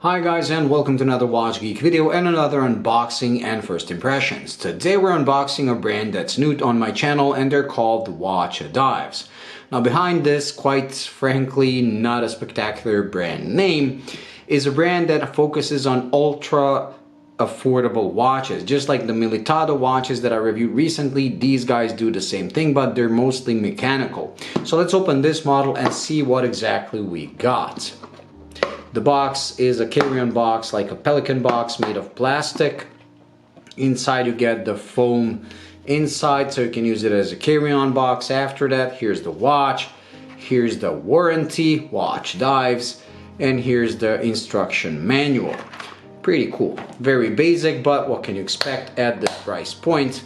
Hi guys, and welcome to another Watch Geek video and another unboxing and first impressions. Today we're unboxing a brand that's new on my channel and they're called Watch Dives. Now behind this, quite frankly not a spectacular brand name, is a brand that focuses on ultra affordable watches. Just like the Militado watches that I reviewed recently, these guys do the same thing, but they're mostly mechanical. So let's open this model and see what exactly we got. The box is a carry-on box, like a Pelican box made of plastic. Inside you get the foam inside, so you can use it as a carry-on box. After that, here's the watch, here's the warranty, Watch Dives, and here's the instruction manual. Pretty cool. Very basic, but what can you expect at this price point,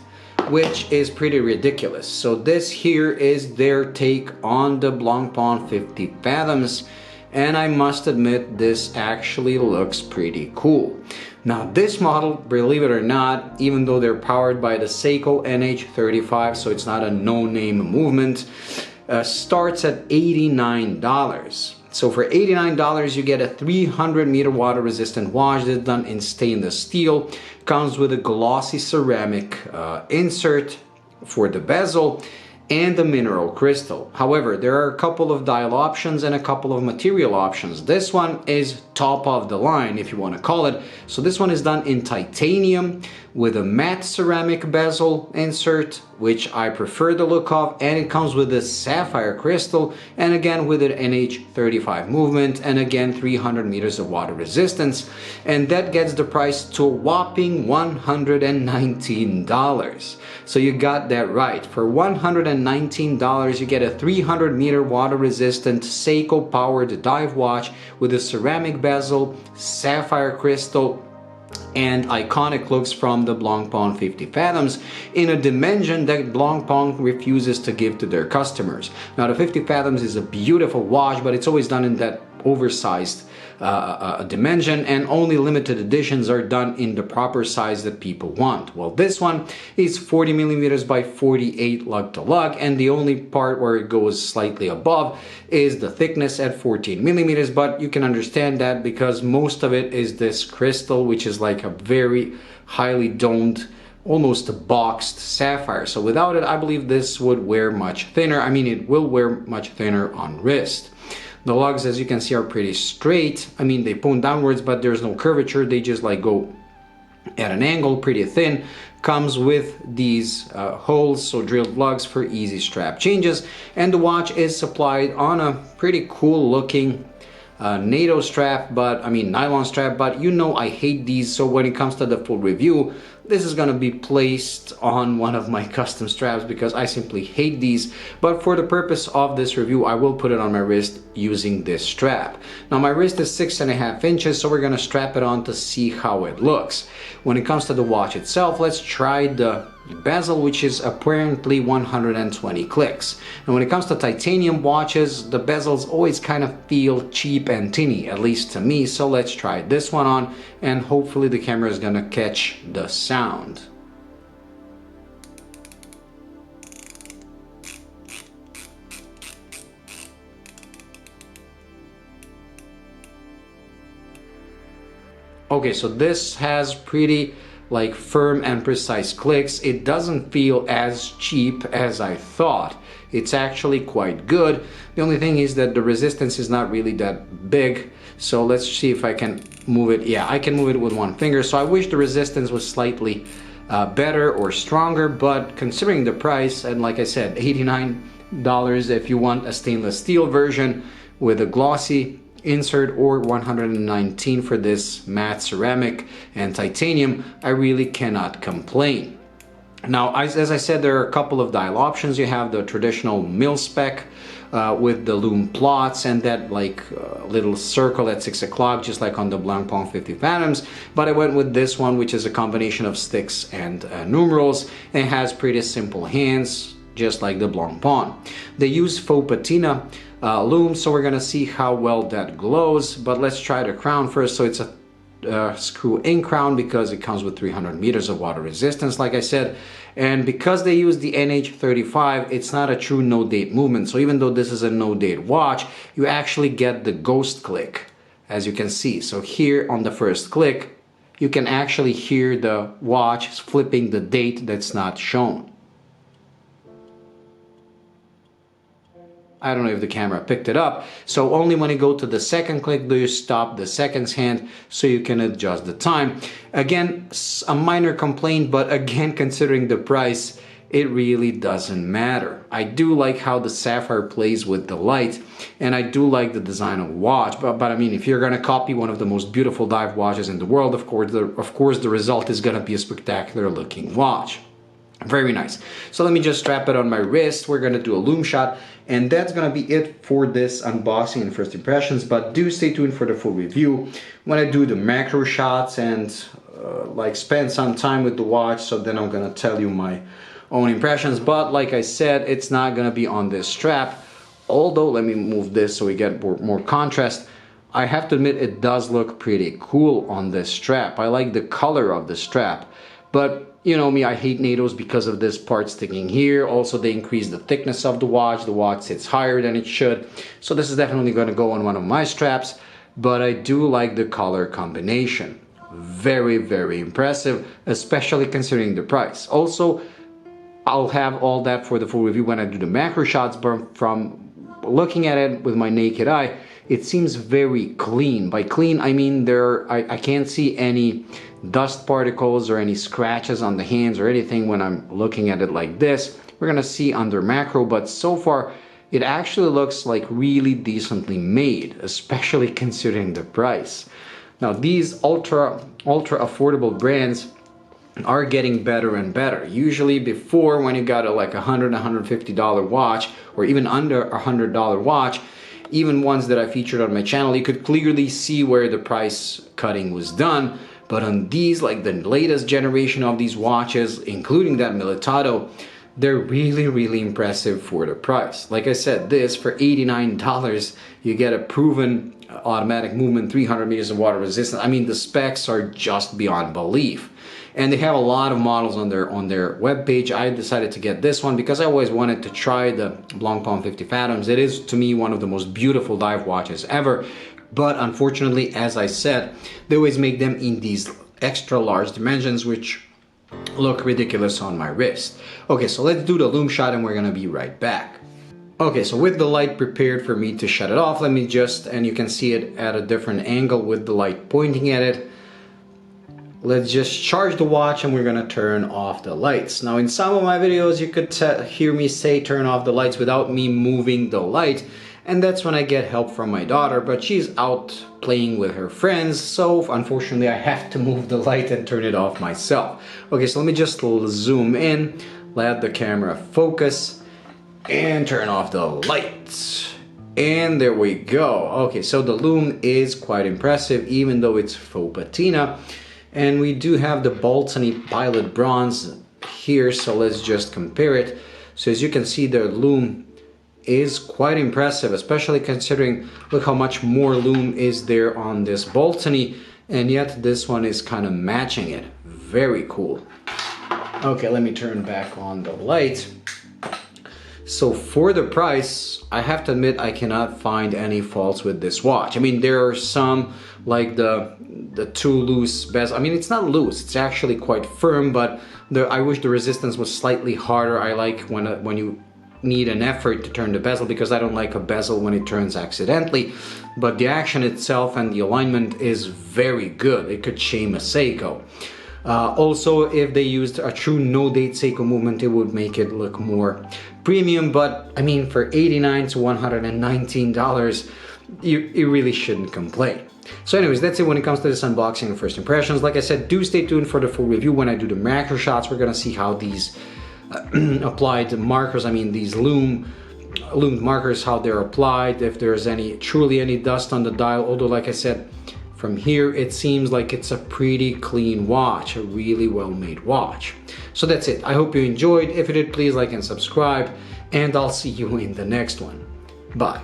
which is pretty ridiculous. So this here is their take on the Blancpain 50 Fathoms. And I must admit, this actually looks pretty cool. Now this model, believe it or not, even though they're powered by the Seiko NH35, so it's not a no-name movement, starts at $89. So for $89 you get a 300 meter water resistant watch that's done in stainless steel, comes with a glossy ceramic insert for the bezel, and the mineral crystal. However, there are a couple of dial options and a couple of material options. This one is top of the line, if you want to call it. So this one is done in titanium with a matte ceramic bezel insert, which I prefer the look of, and it comes with a sapphire crystal, and again with an NH35 movement, and again 300 meters of water resistance, and that gets the price to a whopping $119. So you got that right. For $119 you get a 300 meter water resistant Seiko powered dive watch with a ceramic bezel, sapphire crystal, and iconic looks from the Blancpain 50 Fathoms in a dimension that Blancpain refuses to give to their customers. Now the 50 Fathoms is a beautiful watch, but it's always done in that oversized dimension, and only limited editions are done in the proper size that people want. Well, this one is 40 millimeters by 48 lug to lug, and the only part where it goes slightly above is the thickness at 14 millimeters, but you can understand that because most of it is this crystal, which is like a very highly domed, almost a boxed sapphire. So without it, I believe this would wear much thinner. I mean, it will wear much thinner on wrist. The lugs, as you can see, are pretty straight. I mean, they point downwards, but there's no curvature. They just like go at an angle, pretty thin. Comes with these holes, so drilled lugs for easy strap changes. And the watch is supplied on a pretty cool looking NATO strap, but I mean nylon strap, but you know I hate these, so when it comes to the full review, this is gonna be placed on one of my custom straps because I simply hate these. But for the purpose of this review, I will put it on my wrist using this strap. Now my wrist is 6.5 inches, so we're gonna strap it on to see how it looks. When it comes to the watch itself, let's try the bezel, which is apparently 120 clicks. And when it comes to titanium watches, the bezels always kind of feel cheap and tinny, at least to me. So let's try this one on, and hopefully the camera is gonna catch the sound. Okay, so this has pretty like firm and precise clicks. It doesn't feel as cheap as I thought. It's actually quite good. The only thing is that the resistance is not really that big. So let's see if I can move it. Yeah, I can move it with one finger. So I wish the resistance was slightly better or stronger, but considering the price, and like I said, $89 if you want a stainless steel version with a glossy insert, or $119 for this matte ceramic and titanium, I really cannot complain. Now, as I said, there are a couple of dial options. You have the traditional mil-spec with the lume plots and that like little circle at 6 o'clock, just like on the Blancpain 50 Fathoms. But I went with this one, which is a combination of sticks and numerals, and it has pretty simple hands, just like the Blancpain. They use faux patina lume, so we're gonna see how well that glows. But let's try the crown first. So it's a screw-in crown because it comes with 300 meters of water resistance, like I said, and because they use the NH35, it's not a true no-date movement. So even though this is a no-date watch, you actually get the ghost click as you can see. So here on the first click, you can actually hear the watch flipping the date that's not shown. I don't know if the camera picked it up. So only when you go to the second click do you stop the seconds hand so you can adjust the time. Again, a minor complaint, but again, considering the price, it really doesn't matter. I do like how the sapphire plays with the light, and I do like the design of the watch, but I mean, if you're gonna copy one of the most beautiful dive watches in the world, of course the result is gonna be a spectacular looking watch. Very nice. So let me just strap it on my wrist. We're gonna do a loom shot, and that's gonna be it for this unboxing and first impressions, but do stay tuned for the full review when I do the macro shots and like spend some time with the watch. So then I'm gonna tell you my own impressions, but like I said, it's not gonna be on this strap. Although, let me move this so we get more contrast. I have to admit, it does look pretty cool on this strap. I like the color of the strap, but you know me, I hate NATOs because of this part sticking here. Also, they increase the thickness of the watch. The watch sits higher than it should. So this is definitely going to go on one of my straps, but I do like the color combination. Very, very impressive, especially considering the price. Also, I'll have all that for the full review when I do the macro shots, but from looking at it with my naked eye, it seems very clean. By clean, I mean I can't see any dust particles or any scratches on the hands or anything when I'm looking at it like this. We're gonna see under macro, but so far it actually looks like really decently made, especially considering the price. Now these ultra affordable brands are getting better and better. Usually before, when you got a like $100-$150 watch, or even under $100 watch, even ones that I featured on my channel, you could clearly see where the price cutting was done. But on these, like the latest generation of these watches, including that Militato, they're really, really impressive for the price. Like I said, this for $89, you get a proven automatic movement, 300 meters of water resistance. I mean, the specs are just beyond belief. And they have a lot of models on their webpage. I decided to get this one because I always wanted to try the Blancpain 50 Fathoms. It is, to me, one of the most beautiful dive watches ever. But unfortunately, as I said, they always make them in these extra large dimensions, which look ridiculous on my wrist. Okay, so let's do the loom shot and we're gonna be right back. Okay, so with the light prepared for me to shut it off, let me just, and you can see it at a different angle with the light pointing at it. Let's just charge the watch and we're gonna turn off the lights. Now in some of my videos you could hear me say turn off the lights without me moving the light, and that's when I get help from my daughter, but she's out playing with her friends, so unfortunately I have to move the light and turn it off myself. Okay, so let me just zoom in, let the camera focus, and turn off the lights. And there we go. Okay, so the loom is quite impressive, even though it's faux patina. And we do have the Boltony Pilot Bronze here, so let's just compare it. So as you can see, the loom is quite impressive, especially considering, look how much more loom is there on this Boltony, and yet this one is kind of matching it. Very cool. Okay, let me turn back on the light. So for the price, I have to admit I cannot find any faults with this watch. I mean, there are some, like the too loose bezel. I mean, it's not loose, it's actually quite firm, but I wish the resistance was slightly harder. I like when you need an effort to turn the bezel, because I don't like a bezel when it turns accidentally. But the action itself and the alignment is very good. It could shame a Seiko. Also, if they used a true no-date Seiko movement, it would make it look more premium. But I mean, for $89 to $119, you really shouldn't complain. So anyways, that's it when it comes to this unboxing and first impressions. Like I said, do stay tuned for the full review when I do the macro shots. We're gonna see how these applied markers, I mean these loomed markers, how they're applied, if there's truly any dust on the dial. Although, like I said, from here it seems like it's a pretty clean watch, a really well-made watch. So that's it. I hope you enjoyed. If you did, please like and subscribe, and I'll see you in the next one. Bye.